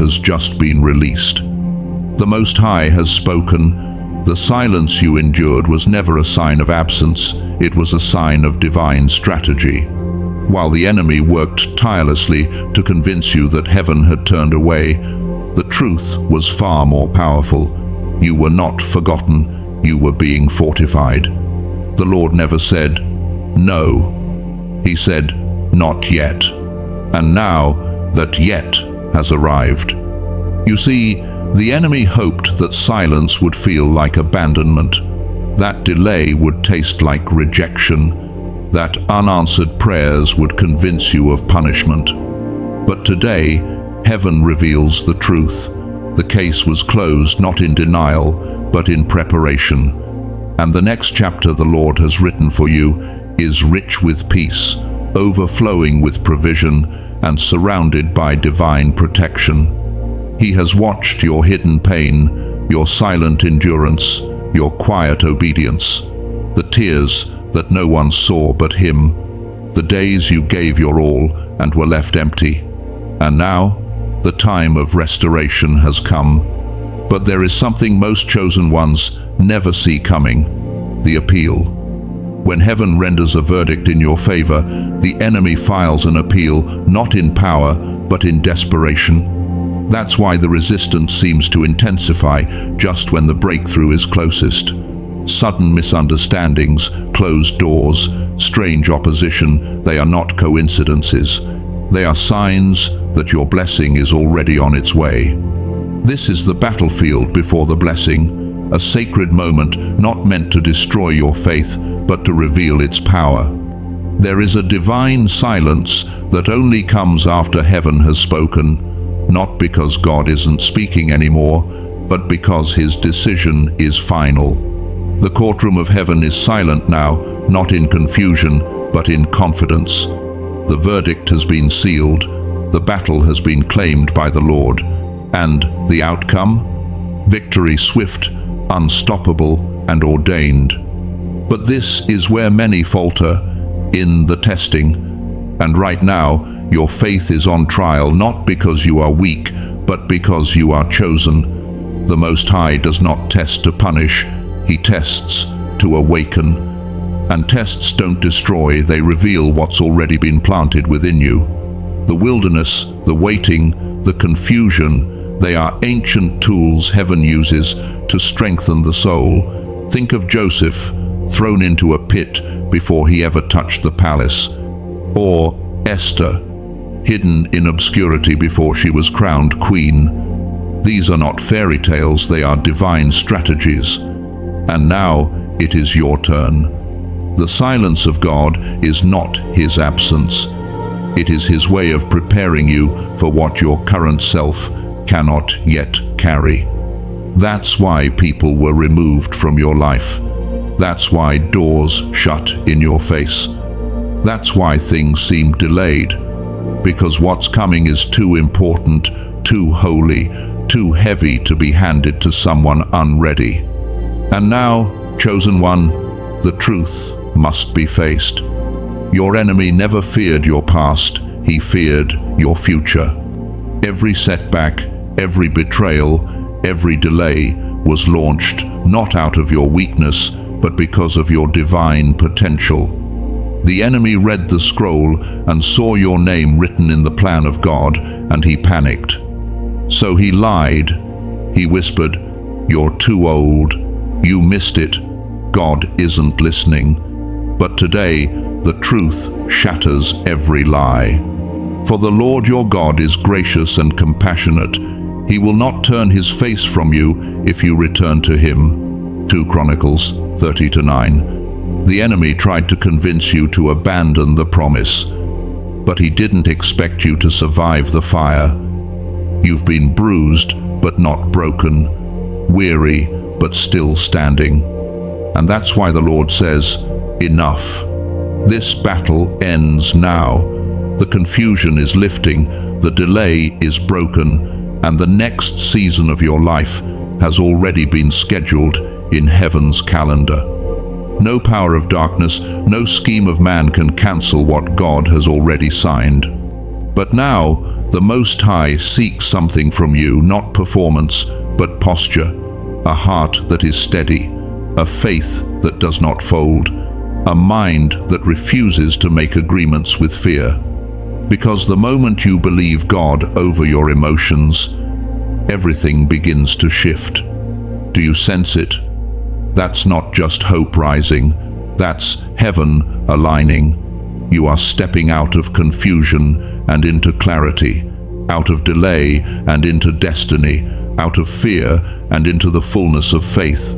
has just been released. The Most High has spoken. The silence you endured was never a sign of absence, it was a sign of divine strategy. While the enemy worked tirelessly to convince you that heaven had turned away, the truth was far more powerful. You were not forgotten, you were being fortified. The Lord never said, "No." He said, "Not yet." And now that "yet" has arrived. You see, the enemy hoped that silence would feel like abandonment, that delay would taste like rejection, that unanswered prayers would convince you of punishment. But today, heaven reveals the truth. The case was closed not in denial, but in preparation. And the next chapter the Lord has written for you is rich with peace, overflowing with provision, and surrounded by divine protection. He has watched your hidden pain, your silent endurance, your quiet obedience, the tears that no one saw but Him, the days you gave your all and were left empty. And now, the time of restoration has come. But there is something most chosen ones never see coming: the appeal. When heaven renders a verdict in your favor, the enemy files an appeal not in power, but in desperation. That's why the resistance seems to intensify just when the breakthrough is closest. Sudden misunderstandings, closed doors, strange opposition, they are not coincidences. They are signs that your blessing is already on its way. This is the battlefield before the blessing, a sacred moment not meant to destroy your faith, but to reveal its power. There is a divine silence that only comes after heaven has spoken, not because God isn't speaking anymore, but because His decision is final. The courtroom of heaven is silent now, not in confusion, but in confidence. The verdict has been sealed, the battle has been claimed by the Lord, and the outcome? Victory swift, unstoppable, and ordained. But this is where many falter, in the testing. And right now, your faith is on trial, not because you are weak, but because you are chosen. The Most High does not test to punish, He tests to awaken. And tests don't destroy, they reveal what's already been planted within you. The wilderness, the waiting, the confusion, they are ancient tools heaven uses to strengthen the soul. Think of Joseph, thrown into a pit before he ever touched the palace. Or Esther, hidden in obscurity before she was crowned queen. These are not fairy tales, they are divine strategies. And now it is your turn. The silence of God is not His absence. It is His way of preparing you for what your current self cannot yet carry. That's why people were removed from your life. That's why doors shut in your face. That's why things seem delayed. Because what's coming is too important, too holy, too heavy to be handed to someone unready. And now, chosen one, the truth must be faced. Your enemy never feared your past, he feared your future. Every setback, every betrayal, every delay was launched not out of your weakness, but because of your divine potential. The enemy read the scroll and saw your name written in the plan of God, and he panicked. So he lied. He whispered, "You're too old. You missed it. God isn't listening." But today, the truth shatters every lie. For the Lord your God is gracious and compassionate. He will not turn His face from you if you return to Him. 2 Chronicles 30-9. The enemy tried to convince you to abandon the promise, but he didn't expect you to survive the fire. You've been bruised, but not broken, weary, but still standing. And that's why the Lord says, "Enough. This battle ends now. The confusion is lifting, the delay is broken, and the next season of your life has already been scheduled in heaven's calendar." No power of darkness, no scheme of man can cancel what God has already signed. But now, The Most High seeks something from you, not performance, but posture, a heart that is steady, a faith that does not fold, a mind that refuses to make agreements with fear. Because the moment you believe God over your emotions, everything begins to shift. Do you sense it? That's not just hope rising, that's heaven aligning. You are stepping out of confusion and into clarity, out of delay and into destiny, out of fear and into the fullness of faith.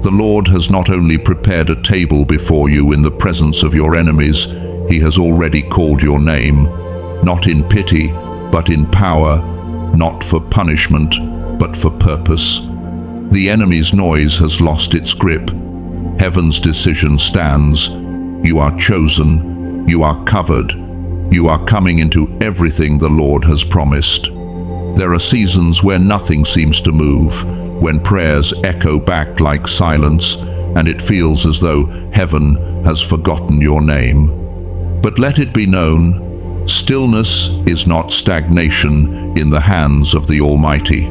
The Lord has not only prepared a table before you in the presence of your enemies, He has already called your name, not in pity, but in power, not for punishment, but for purpose. The enemy's noise has lost its grip. Heaven's decision stands. You are chosen. You are covered. You are coming into everything the Lord has promised. There are seasons where nothing seems to move, when prayers echo back like silence, and it feels as though heaven has forgotten your name. But let it be known, stillness is not stagnation in the hands of the Almighty.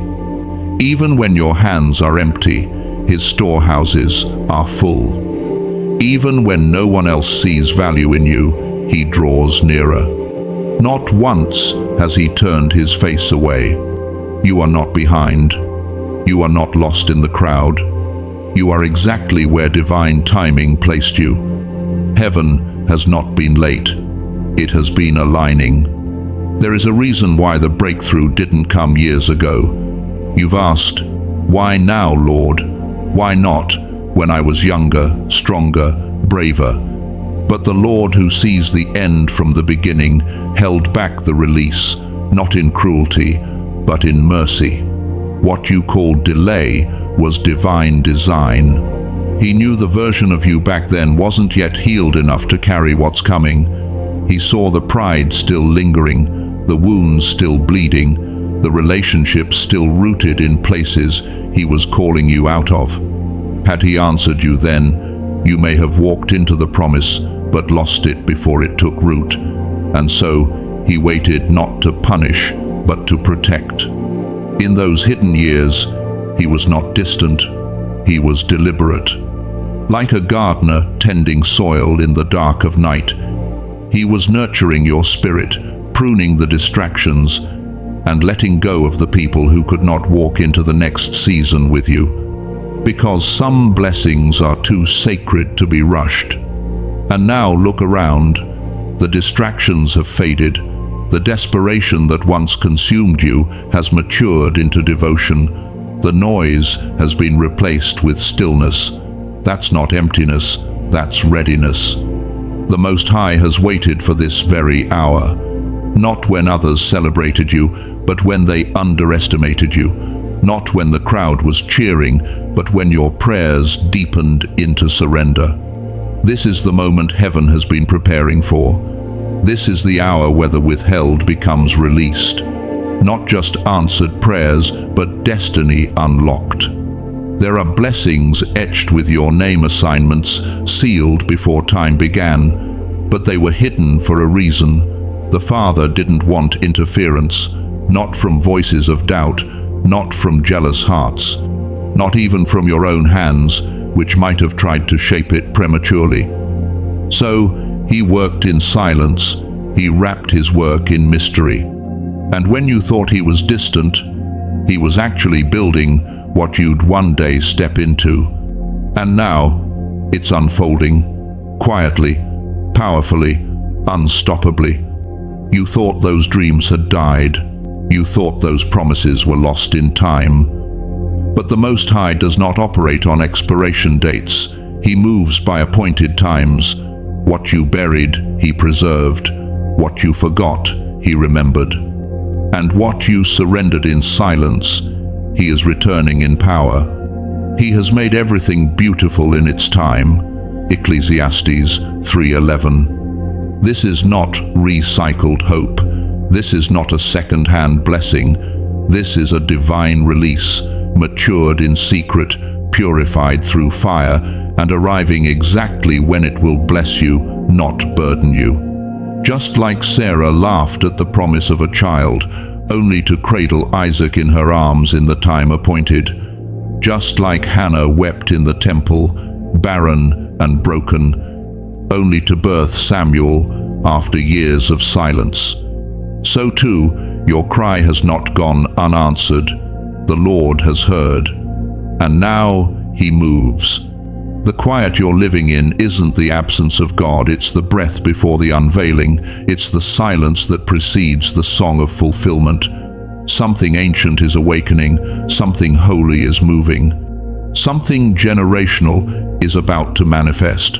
Even when your hands are empty, His storehouses are full. Even when no one else sees value in you, He draws nearer. Not once has He turned His face away. You are not behind. You are not lost in the crowd. You are exactly where divine timing placed you. Heaven has not been late. It has been aligning. There is a reason why the breakthrough didn't come years ago. You've asked, "Why now, Lord? Why not when I was younger, stronger, braver?" But the Lord, who sees the end from the beginning, held back the release, not in cruelty, but in mercy. What you called delay was divine design. He knew the version of you back then wasn't yet healed enough to carry what's coming. He saw the pride still lingering, the wounds still bleeding, the relationships still rooted in places He was calling you out of. Had He answered you then, you may have walked into the promise, but lost it before it took root. And so He waited not to punish, but to protect. In those hidden years, He was not distant, He was deliberate. Like a gardener tending soil in the dark of night, He was nurturing your spirit, pruning the distractions, and letting go of the people who could not walk into the next season with you. Because some blessings are too sacred to be rushed. And now look around. The distractions have faded. The desperation that once consumed you has matured into devotion. The noise has been replaced with stillness. That's not emptiness, that's readiness. The Most High has waited for this very hour. Not when others celebrated you, but when they underestimated you. Not when the crowd was cheering, but when your prayers deepened into surrender. This is the moment heaven has been preparing for. This is the hour where the withheld becomes released. Not just answered prayers, but destiny unlocked. There are blessings etched with your name, assignments sealed before time began, but they were hidden for a reason. The Father didn't want interference, not from voices of doubt, not from jealous hearts, not even from your own hands, which might have tried to shape it prematurely. So He worked in silence. He wrapped His work in mystery. And when you thought He was distant, He was actually building what you'd one day step into. And now it's unfolding, quietly, powerfully, unstoppably. You thought those dreams had died. You thought those promises were lost in time. But the Most High does not operate on expiration dates. He moves by appointed times. What you buried, He preserved. What you forgot, He remembered. And what you surrendered in silence, He is returning in power. He has made everything beautiful in its time. Ecclesiastes 3:11. This is not recycled hope. This is not a second-hand blessing. This is a divine release, matured in secret, purified through fire, and arriving exactly when it will bless you, not burden you. Just like Sarah laughed at the promise of a child, only to cradle Isaac in her arms in the time appointed. Just like Hannah wept in the temple, barren and broken, only to birth Samuel after years of silence. So too, your cry has not gone unanswered. The Lord has heard, and now He moves. The quiet you're living in isn't the absence of God, it's the breath before the unveiling. It's the silence that precedes the song of fulfillment. Something ancient is awakening, something holy is moving. Something generational is about to manifest.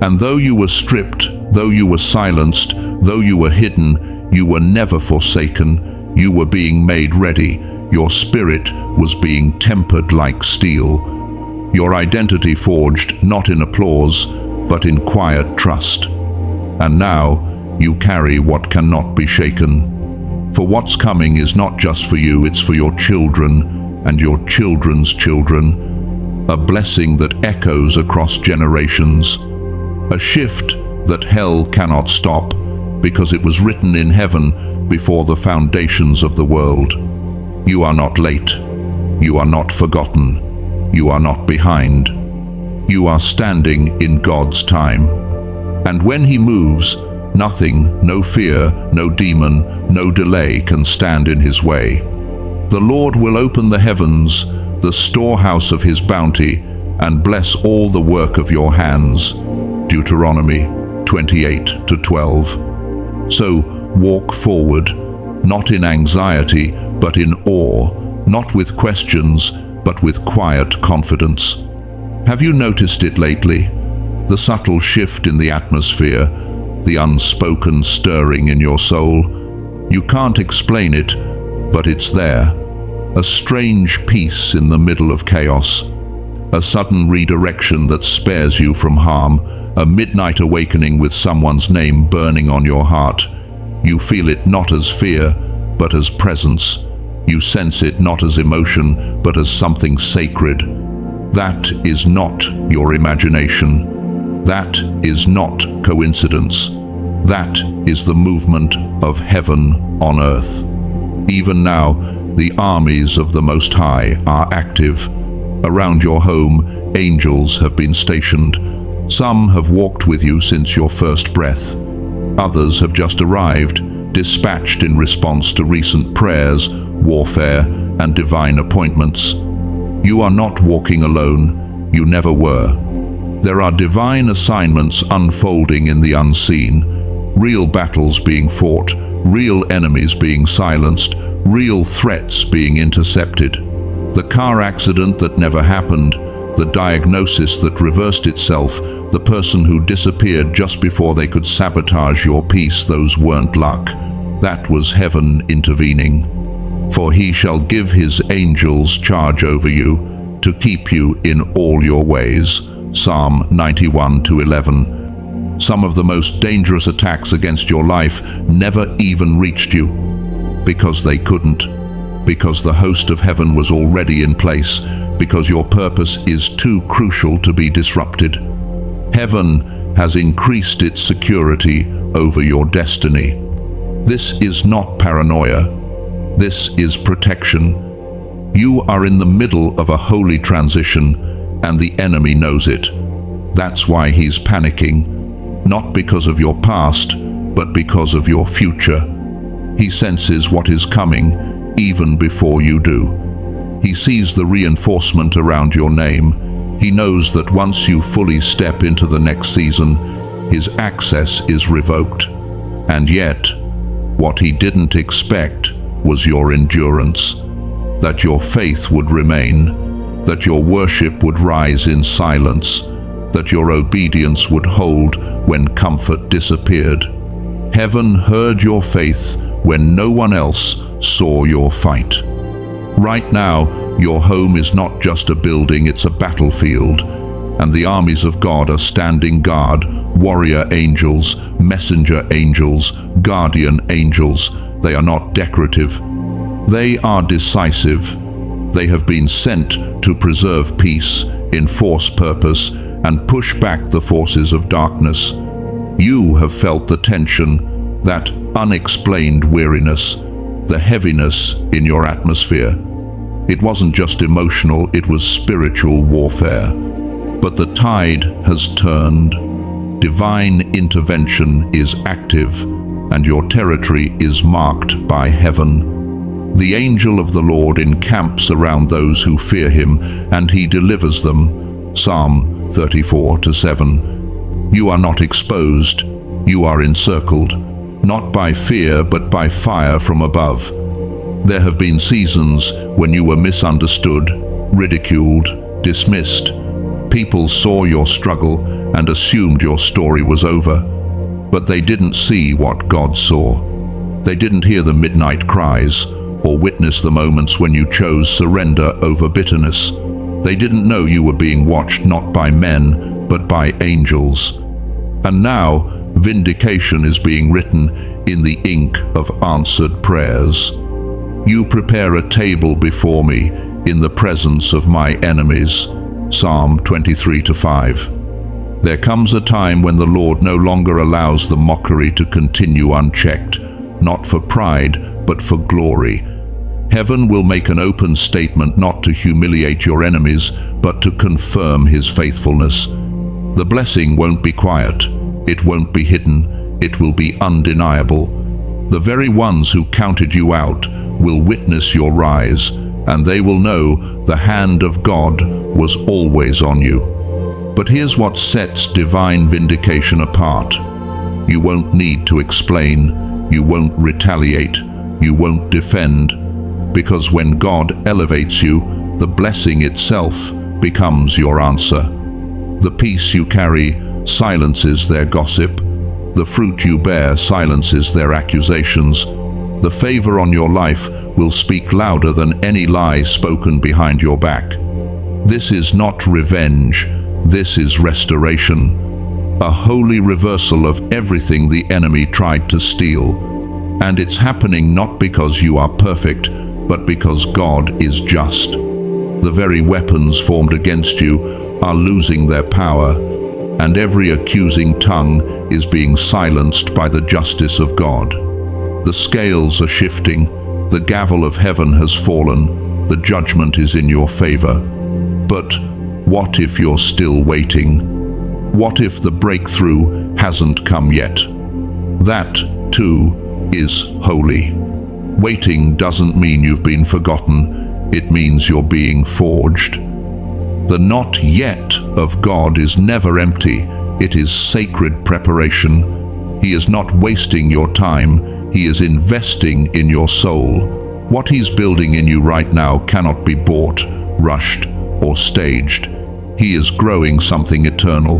And though you were stripped, though you were silenced, though you were hidden, you were never forsaken. You were being made ready. Your spirit was being tempered like steel. Your identity forged not in applause, but in quiet trust. And now you carry what cannot be shaken. For what's coming is not just for you, it's for your children and your children's children. A blessing that echoes across generations. A shift that hell cannot stop, because it was written in heaven before the foundations of the world. You are not late. You are not forgotten. You are not behind. You are standing in God's time. And when He moves, nothing, no fear, no demon, no delay can stand in His way. The Lord will open the heavens, the storehouse of His bounty, and bless all the work of your hands. Deuteronomy 28:12. So walk forward, not in anxiety, but in awe, not with questions, but with quiet confidence. Have you noticed it lately? The subtle shift in the atmosphere, the unspoken stirring in your soul. You can't explain it, but it's there. A strange peace in the middle of chaos. A sudden redirection that spares you from harm. A midnight awakening with someone's name burning on your heart. You feel it not as fear, but as presence. You sense it not as emotion, but as something sacred. That is not your imagination. That is not coincidence. That is the movement of heaven on earth. Even now, the armies of the Most High are active. Around your home, angels have been stationed. Some have walked with you since your first breath. Others have just arrived, dispatched in response to recent prayers, warfare, and divine appointments. You are not walking alone. You never were. There are divine assignments unfolding in the unseen, real battles being fought, real enemies being silenced, real threats being intercepted. The car accident that never happened, the diagnosis that reversed itself, the person who disappeared just before they could sabotage your peace, those weren't luck. That was heaven intervening. For He shall give His angels charge over you, to keep you in all your ways. Psalm 91:11. Some of the most dangerous attacks against your life never even reached you, because they couldn't, because the host of heaven was already in place, because your purpose is too crucial to be disrupted. Heaven has increased its security over your destiny. This is not paranoia. This is protection. You are in the middle of a holy transition, and the enemy knows it. That's why he's panicking, not because of your past, but because of your future. He senses what is coming, even before you do. He sees the reinforcement around your name. He knows that once you fully step into the next season, his access is revoked. And yet, what he didn't expect was your endurance, that your faith would remain, that your worship would rise in silence, that your obedience would hold when comfort disappeared. Heaven heard your faith when no one else saw your fight. Right now, your home is not just a building, it's a battlefield, and the armies of God are standing guard, warrior angels, messenger angels, guardian angels. They are not decorative. They are decisive. They have been sent to preserve peace, enforce purpose, and push back the forces of darkness. You have felt the tension, that unexplained weariness, the heaviness in your atmosphere. It wasn't just emotional, it was spiritual warfare. But the tide has turned. Divine intervention is active, and your territory is marked by heaven. The angel of the Lord encamps around those who fear him, and he delivers them. Psalm 34:7. You are not exposed, you are encircled, not by fear but by fire from above. There have been seasons when you were misunderstood, ridiculed, dismissed. People saw your struggle and assumed your story was over. But they didn't see what God saw. They didn't hear the midnight cries or witness the moments when you chose surrender over bitterness. They didn't know you were being watched not by men, but by angels. And now, vindication is being written in the ink of answered prayers. You prepare a table before me in the presence of my enemies. Psalm 23:5. There comes a time when the Lord no longer allows the mockery to continue unchecked, not for pride, but for glory. Heaven will make an open statement not to humiliate your enemies, but to confirm his faithfulness. The blessing won't be quiet, it won't be hidden, it will be undeniable. The very ones who counted you out will witness your rise, and they will know the hand of God was always on you. But here's what sets divine vindication apart. You won't need to explain, you won't retaliate, you won't defend, because when God elevates you, the blessing itself becomes your answer. The peace you carry silences their gossip, the fruit you bear silences their accusations. The favor on your life will speak louder than any lie spoken behind your back. This is not revenge, this is restoration. A holy reversal of everything the enemy tried to steal. And it's happening not because you are perfect, but because God is just. The very weapons formed against you are losing their power, and every accusing tongue is being silenced by the justice of God. The scales are shifting, the gavel of heaven has fallen, the judgment is in your favor. But what if you're still waiting? What if the breakthrough hasn't come yet? That, too, is holy. Waiting doesn't mean you've been forgotten, it means you're being forged. The not yet of God is never empty, it is sacred preparation. He is not wasting your time, He is investing in your soul. What He's building in you right now cannot be bought, rushed, or staged. He is growing something eternal.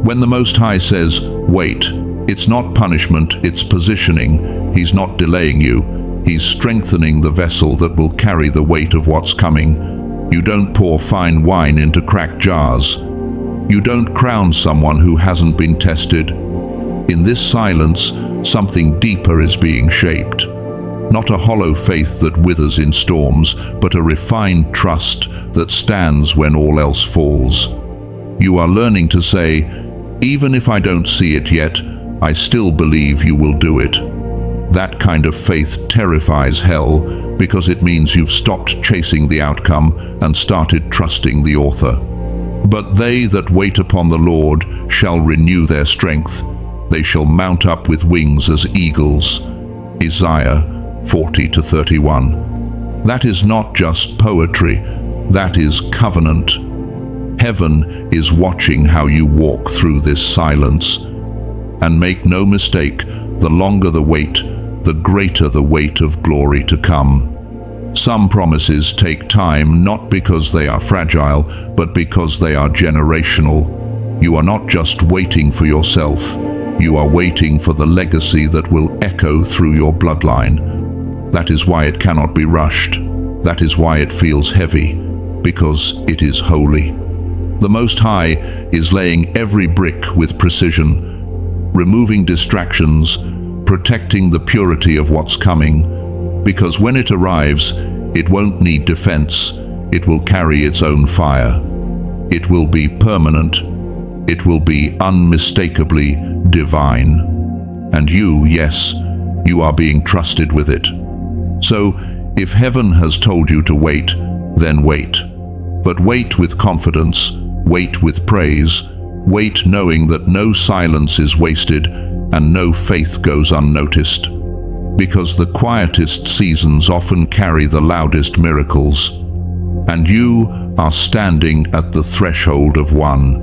When the Most High says, wait, it's not punishment, it's positioning. He's not delaying you. He's strengthening the vessel that will carry the weight of what's coming. You don't pour fine wine into cracked jars. You don't crown someone who hasn't been tested. In this silence, something deeper is being shaped. Not a hollow faith that withers in storms, but a refined trust that stands when all else falls. You are learning to say, even if I don't see it yet, I still believe you will do it. That kind of faith terrifies hell, because it means you've stopped chasing the outcome and started trusting the author. But they that wait upon the Lord shall renew their strength. They shall mount up with wings as eagles. Isaiah 40:31. That is not just poetry, that is covenant. Heaven is watching how you walk through this silence. And make no mistake, the longer the wait, the greater the weight of glory to come. Some promises take time not because they are fragile, but because they are generational. You are not just waiting for yourself, you are waiting for the legacy that will echo through your bloodline. That is why it cannot be rushed. That is why it feels heavy, because it is holy. The Most High is laying every brick with precision, removing distractions, protecting the purity of what's coming, because when it arrives, it won't need defense, it will carry its own fire. It will be permanent, it will be unmistakably divine. And you, yes, you are being trusted with it. So, if heaven has told you to wait, then wait. But wait with confidence, wait with praise, wait knowing that no silence is wasted and no faith goes unnoticed. Because the quietest seasons often carry the loudest miracles. And you are standing at the threshold of one.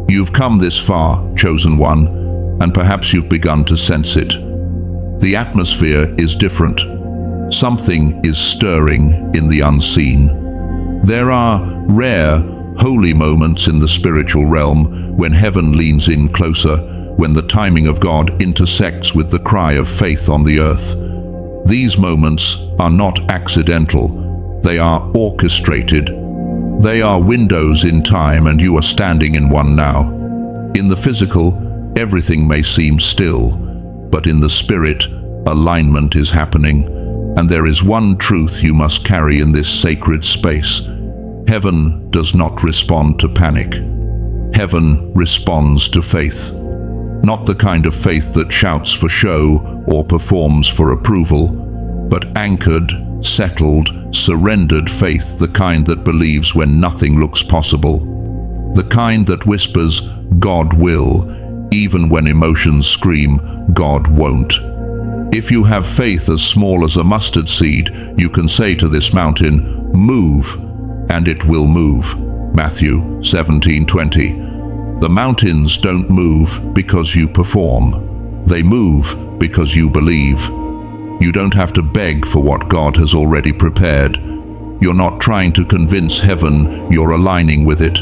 You've come this far, chosen one, and perhaps you've begun to sense it. The atmosphere is different. Something is stirring in the unseen. There are rare, holy moments in the spiritual realm when heaven leans in closer, when the timing of God intersects with the cry of faith on the earth. These moments are not accidental. They are orchestrated. They are windows in time, and you are standing in one now. In the physical, everything may seem still, but in the spirit, alignment is happening, and there is one truth you must carry in this sacred space. Heaven does not respond to panic. Heaven responds to faith. Not the kind of faith that shouts for show or performs for approval, but anchored, settled, surrendered faith, the kind that believes when nothing looks possible. The kind that whispers, God will, even when emotions scream, God won't. If you have faith as small as a mustard seed, you can say to this mountain, move, and it will move. Matthew 17:20. The mountains don't move because you perform. They move because you believe. You don't have to beg for what God has already prepared. You're not trying to convince heaven, you're aligning with it.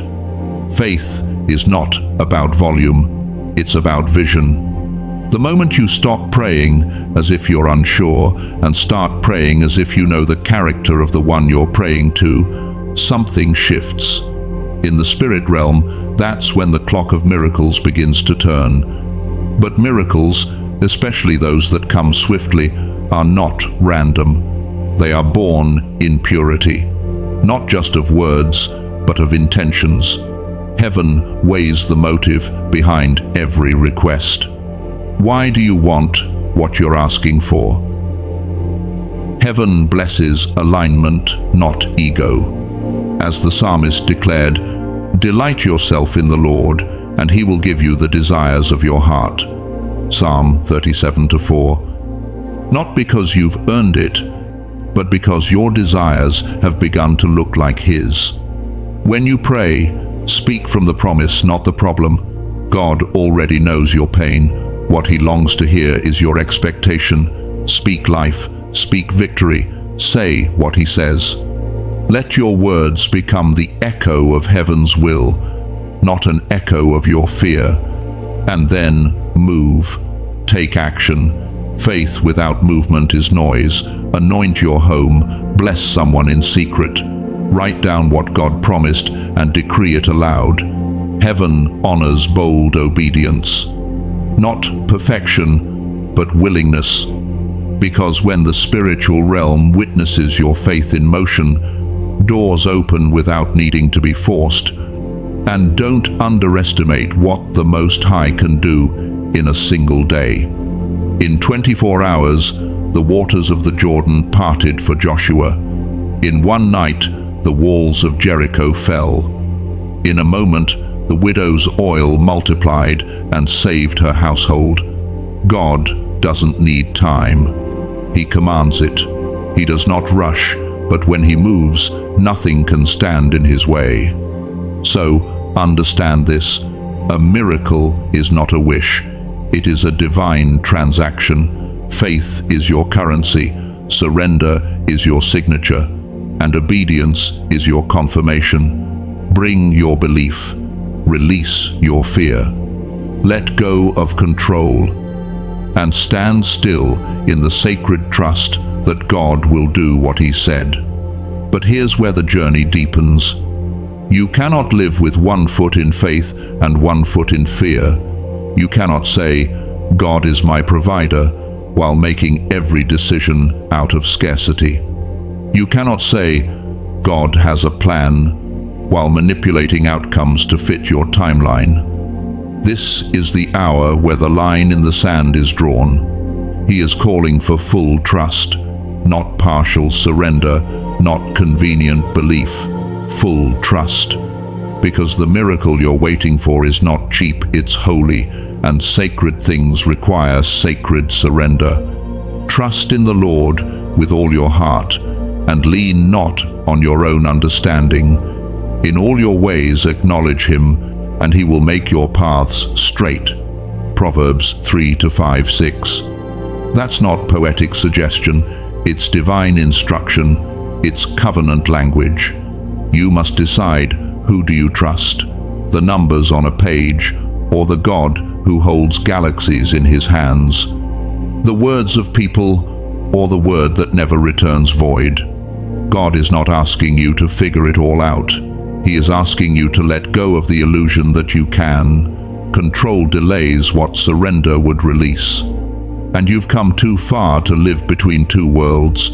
Faith is not about volume, it's about vision. The moment you stop praying as if you're unsure and start praying as if you know the character of the one you're praying to, something shifts. In the spirit realm, that's when the clock of miracles begins to turn. But miracles, especially those that come swiftly, are not random. They are born in purity, not just of words, but of intentions. Heaven weighs the motive behind every request. Why do you want what you're asking for? Heaven blesses alignment, not ego. As the psalmist declared, delight yourself in the Lord, and he will give you the desires of your heart. Psalm 37:4. Not because you've earned it, but because your desires have begun to look like his. When you pray, speak from the promise, not the problem. God already knows your pain. What he longs to hear is your expectation. Speak life, speak victory, say what he says. Let your words become the echo of heaven's will, not an echo of your fear. And then move. Take action. Faith without movement is noise. Anoint your home. Bless someone in secret. Write down what God promised and decree it aloud. Heaven honors bold obedience. Not perfection, but willingness. Because when the spiritual realm witnesses your faith in motion, doors open without needing to be forced. And don't underestimate what the Most High can do in a single day. In 24 hours, the waters of the Jordan parted for Joshua. In one night, the walls of Jericho fell. In a moment, the widow's oil multiplied and saved her household. God doesn't need time. He commands it. He does not rush, but when he moves, nothing can stand in his way. So, understand this. A miracle is not a wish. It is a divine transaction. Faith is your currency. Surrender is your signature. And obedience is your confirmation. Bring your belief. Release your fear. Let go of control. And stand still in the sacred trust that God will do what he said. But here's where the journey deepens. You cannot live with one foot in faith and one foot in fear. You cannot say, God is my provider, while making every decision out of scarcity. You cannot say, God has a plan, while manipulating outcomes to fit your timeline. This is the hour where the line in the sand is drawn. He is calling for full trust, not partial surrender, not convenient belief, full trust. Because the miracle you're waiting for is not cheap, it's holy, and sacred things require sacred surrender. Trust in the Lord with all your heart, and lean not on your own understanding. In all your ways acknowledge Him, and He will make your paths straight. Proverbs 3-5-6. That's not poetic suggestion, it's divine instruction, it's covenant language. You must decide, who do you trust? The numbers on a page, or the God who holds galaxies in His hands? The words of people, or the word that never returns void? God is not asking you to figure it all out. He is asking you to let go of the illusion that you can. Control delays what surrender would release. And you've come too far to live between two worlds.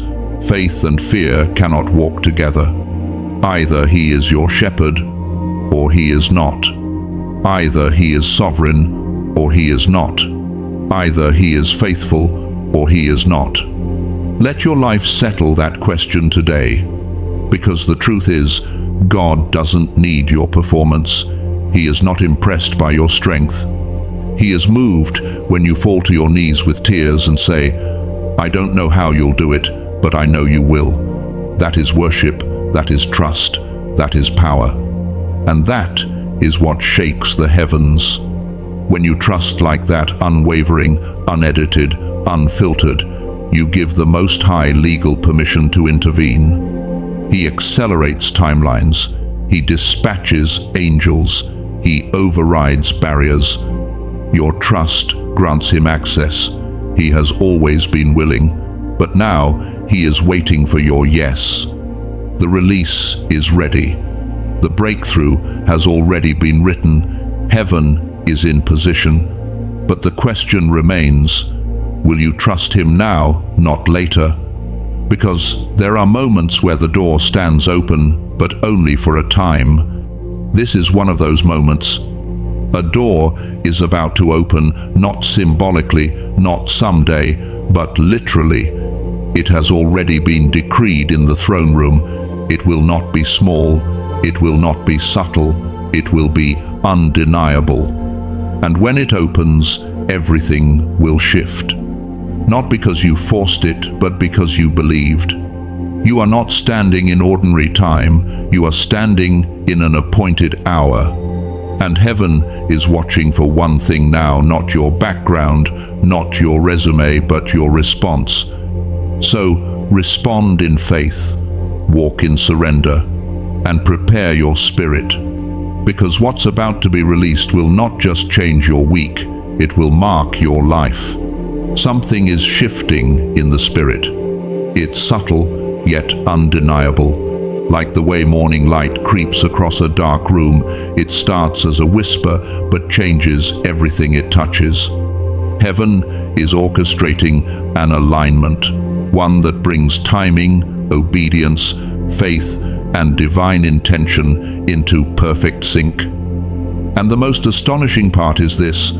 Faith and fear cannot walk together. Either He is your shepherd, or He is not. Either He is sovereign, or He is not. Either He is faithful, or He is not. Let your life settle that question today, because the truth is, God doesn't need your performance. He is not impressed by your strength. He is moved when you fall to your knees with tears and say, I don't know how you'll do it, but I know you will. That is worship, that is trust, that is power. And that is what shakes the heavens. When you trust like that, unwavering, unedited, unfiltered, you give the Most High legal permission to intervene. He accelerates timelines. He dispatches angels. He overrides barriers. Your trust grants Him access. He has always been willing, but now He is waiting for your yes. The release is ready. The breakthrough has already been written. Heaven is in position. But the question remains, will you trust Him now, not later? Because there are moments where the door stands open, but only for a time. This is one of those moments. A door is about to open, not symbolically, not someday, but literally. It has already been decreed in the throne room. It will not be small. It will not be subtle. It will be undeniable. And when it opens, everything will shift. Not because you forced it, but because you believed. You are not standing in ordinary time. You are standing in an appointed hour. And heaven is watching for one thing now, not your background, not your resume, but your response. So respond in faith, walk in surrender, and prepare your spirit. Because what's about to be released will not just change your week, it will mark your life. Something is shifting in the spirit. It's subtle, yet undeniable. Like the way morning light creeps across a dark room, it starts as a whisper, but changes everything it touches. Heaven is orchestrating an alignment, one that brings timing, obedience, faith, and divine intention into perfect sync. And the most astonishing part is this: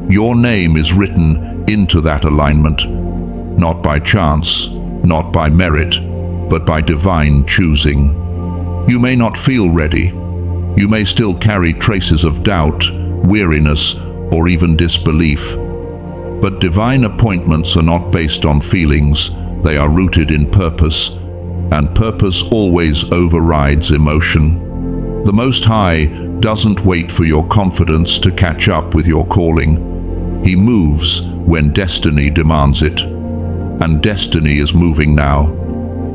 your name is written into that alignment, not by chance, not by merit, but by divine choosing. You may not feel ready. You may still carry traces of doubt, weariness, or even disbelief. But divine appointments are not based on feelings, they are rooted in purpose, and purpose always overrides emotion. The Most High doesn't wait for your confidence to catch up with your calling. He moves when destiny demands it. And destiny is moving now.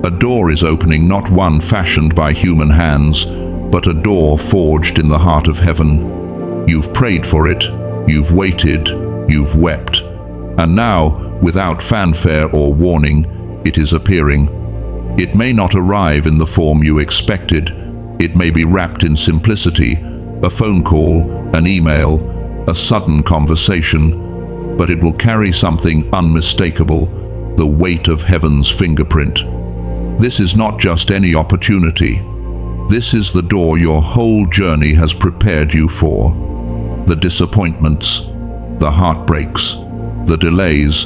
A door is opening, not one fashioned by human hands, but a door forged in the heart of heaven. You've prayed for it, you've waited, you've wept. And now, without fanfare or warning, it is appearing. It may not arrive in the form you expected. It may be wrapped in simplicity, a phone call, an email, a sudden conversation, but it will carry something unmistakable, the weight of heaven's fingerprint. This is not just any opportunity. This is the door your whole journey has prepared you for. The disappointments, the heartbreaks, the delays,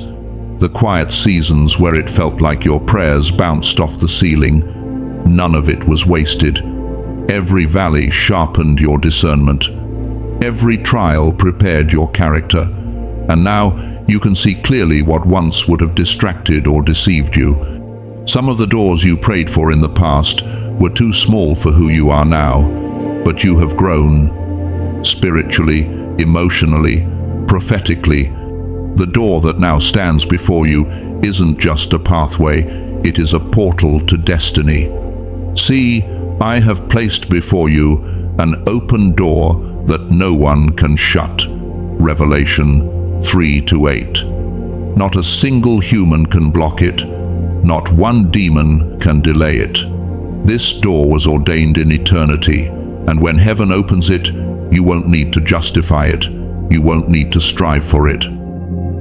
the quiet seasons where it felt like your prayers bounced off the ceiling, none of it was wasted. Every valley sharpened your discernment. Every trial prepared your character. And now you can see clearly what once would have distracted or deceived you. Some of the doors you prayed for in the past were too small for who you are now, but you have grown. Spiritually, emotionally, prophetically. The door that now stands before you isn't just a pathway, it is a portal to destiny. See, I have placed before you an open door that no one can shut. Revelation 3:8. Not a single human can block it. Not one demon can delay it. This door was ordained in eternity, and when heaven opens it, you won't need to justify it. You won't need to strive for it.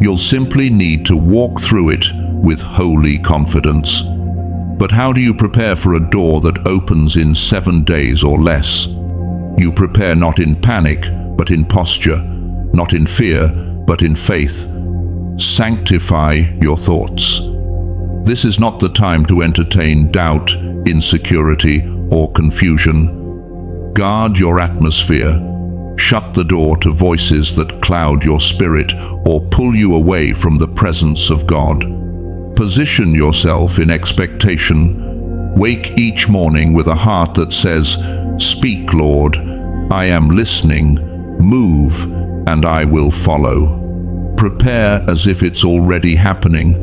You'll simply need to walk through it with holy confidence. But how do you prepare for a door that opens in 7 days or less? You prepare not in panic, but in posture, not in fear, but in faith. Sanctify your thoughts. This is not the time to entertain doubt, insecurity, or confusion. Guard your atmosphere. Shut the door to voices that cloud your spirit or pull you away from the presence of God. Position yourself in expectation. Wake each morning with a heart that says, "Speak, Lord, I am listening. Move, and I will follow." Prepare as if it's already happening,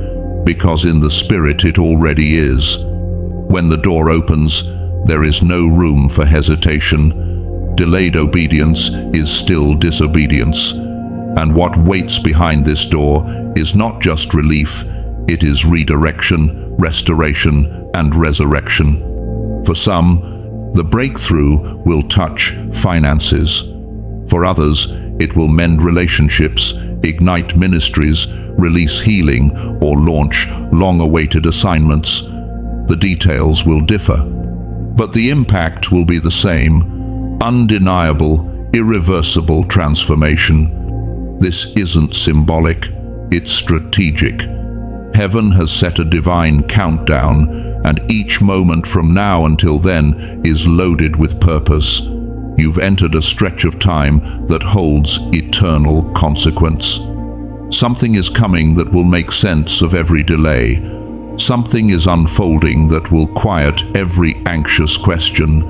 because in the Spirit it already is. When the door opens, there is no room for hesitation. Delayed obedience is still disobedience. And what waits behind this door is not just relief, it is redirection, restoration, and resurrection. For some, the breakthrough will touch finances. For others, it will mend relationships, ignite ministries, release healing, or launch long-awaited assignments. The details will differ, but the impact will be the same: undeniable, irreversible transformation. This isn't symbolic, it's strategic. Heaven has set a divine countdown, and each moment from now until then is loaded with purpose. You've entered a stretch of time that holds eternal consequence. Something is coming that will make sense of every delay. Something is unfolding that will quiet every anxious question.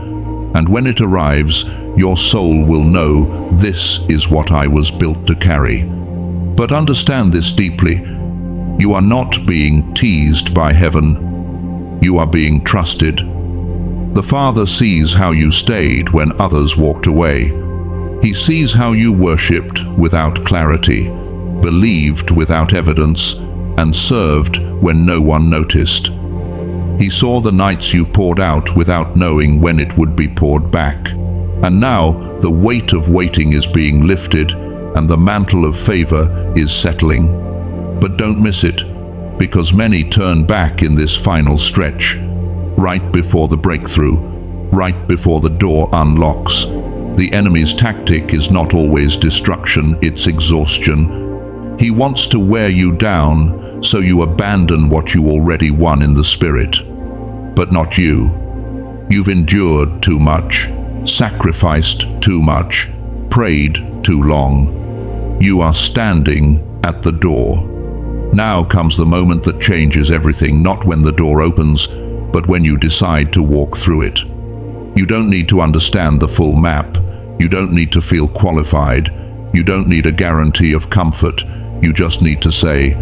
And when it arrives, your soul will know, this is what I was built to carry. But understand this deeply. You are not being teased by heaven. You are being trusted. The Father sees how you stayed when others walked away. He sees how you worshipped without clarity, believed without evidence, and served when no one noticed. He saw the nights you poured out without knowing when it would be poured back. And now the weight of waiting is being lifted, and the mantle of favor is settling. But don't miss it, because many turn back in this final stretch, right before the breakthrough, right before the door unlocks. The enemy's tactic is not always destruction, it's exhaustion. He wants to wear you down so you abandon what you already won in the Spirit. But not you. You've endured too much, sacrificed too much, prayed too long. You are standing at the door. Now comes the moment that changes everything, not when the door opens, but when you decide to walk through it. You don't need to understand the full map. You don't need to feel qualified. You don't need a guarantee of comfort. You just need to say,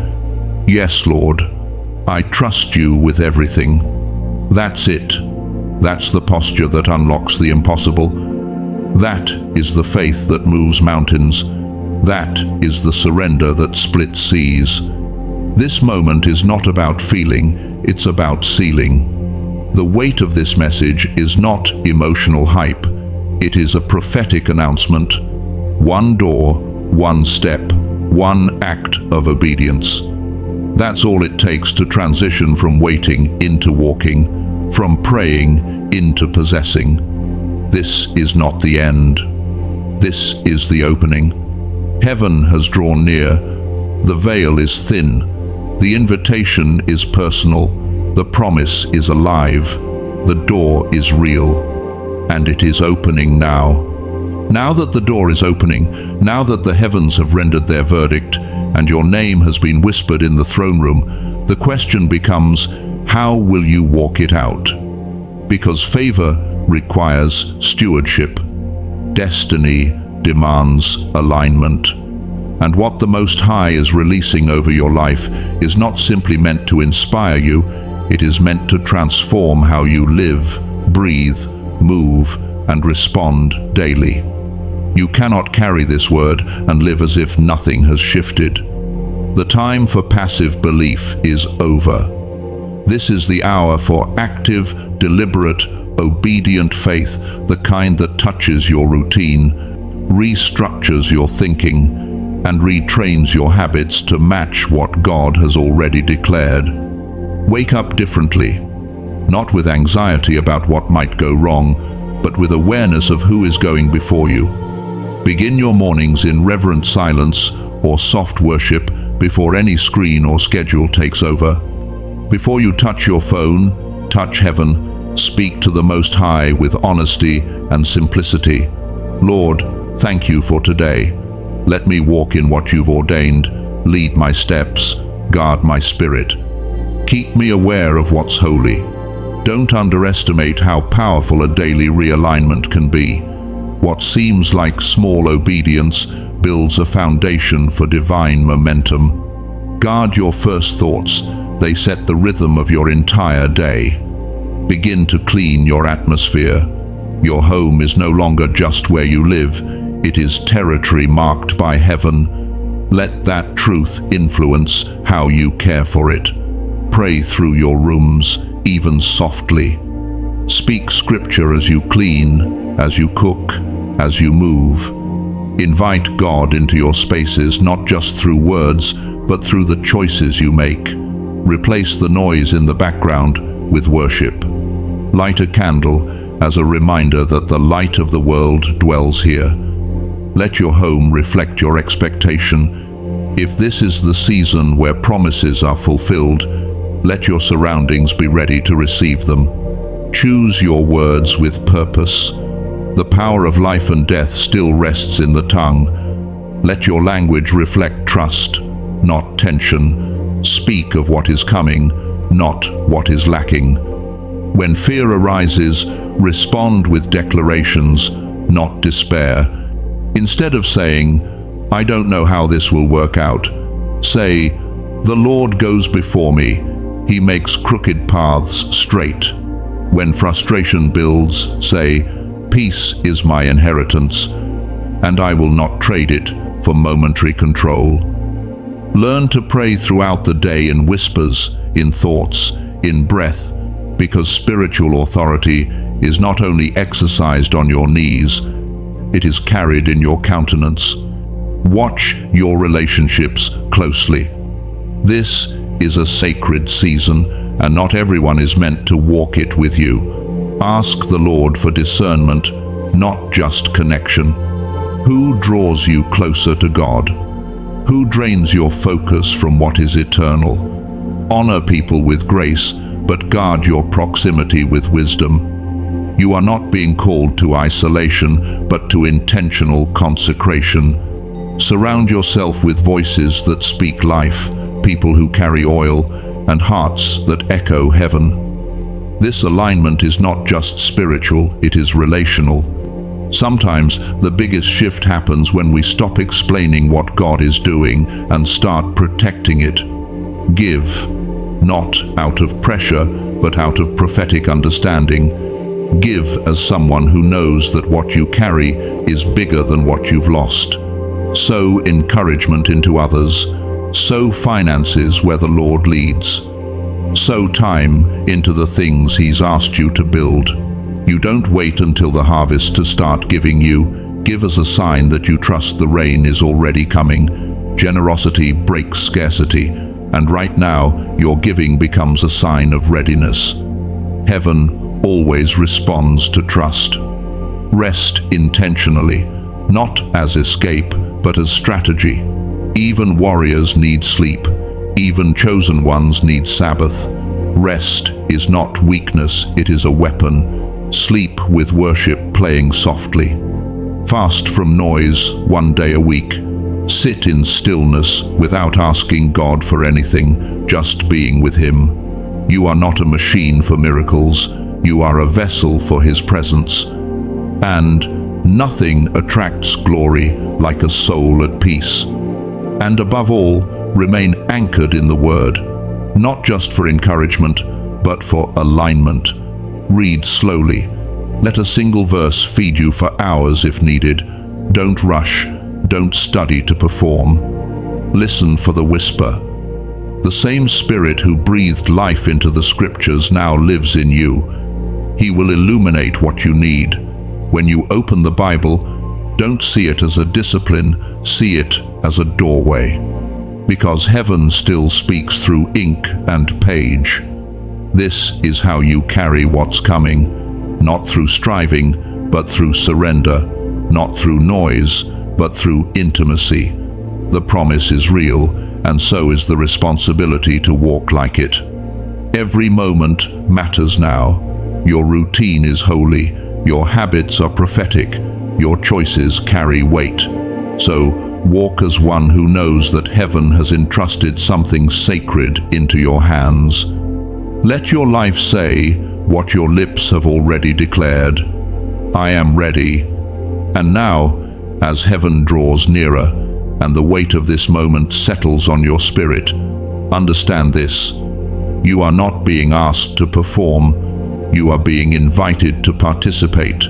"Yes, Lord, I trust you with everything." That's it. That's the posture that unlocks the impossible. That is the faith that moves mountains. That is the surrender that splits seas. This moment is not about feeling, it's about sealing. The weight of this message is not emotional hype. It is a prophetic announcement. One door, one step, one act of obedience. That's all it takes to transition from waiting into walking, from praying into possessing. This is not the end. This is the opening. Heaven has drawn near. The veil is thin. The invitation is personal. The promise is alive. The door is real. And it is opening now. Now that the door is opening, now that the heavens have rendered their verdict, and your name has been whispered in the throne room, the question becomes, how will you walk it out? Because favor requires stewardship. Destiny demands alignment. And what the Most High is releasing over your life is not simply meant to inspire you, it is meant to transform how you live, breathe, move, and respond daily. You cannot carry this word and live as if nothing has shifted. The time for passive belief is over. This is the hour for active, deliberate, obedient faith, the kind that touches your routine, restructures your thinking, and retrains your habits to match what God has already declared. Wake up differently, not with anxiety about what might go wrong, but with awareness of who is going before you. Begin your mornings in reverent silence or soft worship before any screen or schedule takes over. Before you touch your phone, touch heaven, speak to the Most High with honesty and simplicity. Lord, thank you for today. Let me walk in what you've ordained, lead my steps, guard my spirit. Keep me aware of what's holy. Don't underestimate how powerful a daily realignment can be. What seems like small obedience builds a foundation for divine momentum. Guard your first thoughts. They set the rhythm of your entire day. Begin to clean your atmosphere. Your home is no longer just where you live. It is territory marked by heaven. Let that truth influence how you care for it. Pray through your rooms, even softly. Speak scripture as you clean, as you cook, as you move. Invite God into your spaces, not just through words, but through the choices you make. Replace the noise in the background with worship. Light a candle as a reminder that the light of the world dwells here. Let your home reflect your expectation. If this is the season where promises are fulfilled, let your surroundings be ready to receive them. Choose your words with purpose. The power of life and death still rests in the tongue. Let your language reflect trust, not tension. Speak of what is coming, not what is lacking. When fear arises, respond with declarations, not despair. Instead of saying, "I don't know how this will work out," say, "The Lord goes before me. He makes crooked paths straight." When frustration builds, say, "Peace is my inheritance, and I will not trade it for momentary control." Learn to pray throughout the day in whispers, in thoughts, in breath, because spiritual authority is not only exercised on your knees, it is carried in your countenance. Watch your relationships closely. This is a sacred season, and not everyone is meant to walk it with you. Ask the Lord for discernment, not just connection. Who draws you closer to God? Who drains your focus from what is eternal? Honor people with grace, but guard your proximity with wisdom. You are not being called to isolation, but to intentional consecration. Surround yourself with voices that speak life, people who carry oil, and hearts that echo heaven. This alignment is not just spiritual, it is relational. Sometimes the biggest shift happens when we stop explaining what God is doing and start protecting it. Give, not out of pressure, but out of prophetic understanding. Give as someone who knows that what you carry is bigger than what you've lost. Sow encouragement into others. Sow finances where the Lord leads. Sow time into the things He's asked you to build. You don't wait until the harvest to start giving. You give as a sign that you trust the rain is already coming. Generosity breaks scarcity, and right now your giving becomes a sign of readiness. Heaven always responds to trust. Rest intentionally, not as escape, but as strategy. Even warriors need sleep. Even chosen ones need Sabbath. Rest is not weakness, it is a weapon. Sleep with worship playing softly. Fast from noise 1 day a week. Sit in stillness without asking God for anything, just being with Him. You are not a machine for miracles. You are a vessel for His presence. And nothing attracts glory like a soul at peace. And above all, remain anchored in the Word, not just for encouragement, but for alignment. Read slowly. Let a single verse feed you for hours if needed. Don't rush. Don't study to perform. Listen for the whisper. The same Spirit who breathed life into the Scriptures now lives in you. He will illuminate what you need. When you open the Bible, don't see it as a discipline, see it as a doorway. Because heaven still speaks through ink and page. This is how you carry what's coming, not through striving, but through surrender, not through noise, but through intimacy. The promise is real, and so is the responsibility to walk like it. Every moment matters now. Your routine is holy, your habits are prophetic, your choices carry weight. So, walk as one who knows that heaven has entrusted something sacred into your hands. Let your life say what your lips have already declared. I am ready. And now, as heaven draws nearer, and the weight of this moment settles on your spirit, understand this. You are not being asked to perform, you are being invited to participate.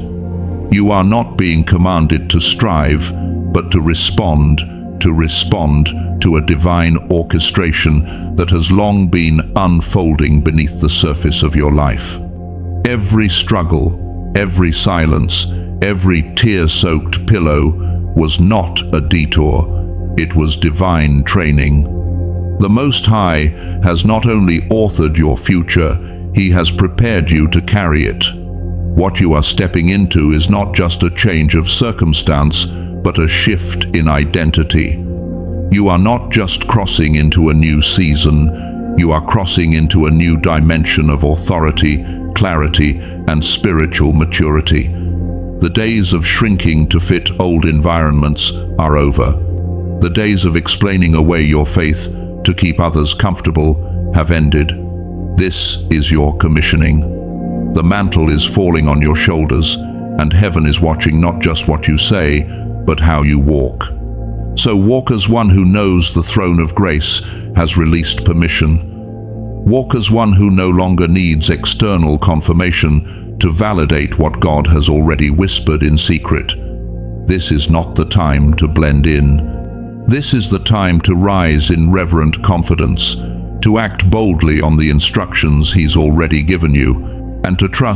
You are not being commanded to strive, but to respond to a divine orchestration that has long been unfolding beneath the surface of your life. Every struggle, every silence, every tear-soaked pillow was not a detour, it was divine training. The Most High has not only authored your future, He has prepared you to carry it. What you are stepping into is not just a change of circumstance, but a shift in identity. You are not just crossing into a new season, you are crossing into a new dimension of authority, clarity, and spiritual maturity. The days of shrinking to fit old environments are over. The days of explaining away your faith to keep others comfortable have ended. This is your commissioning. The mantle is falling on your shoulders, and heaven is watching not just what you say, but how you walk. So walk as one who knows the throne of grace has released permission. Walk as one who no longer needs external confirmation to validate what God has already whispered in secret. This is not the time to blend in. This is the time to rise in reverent confidence, to act boldly on the instructions He's already given you, and to trust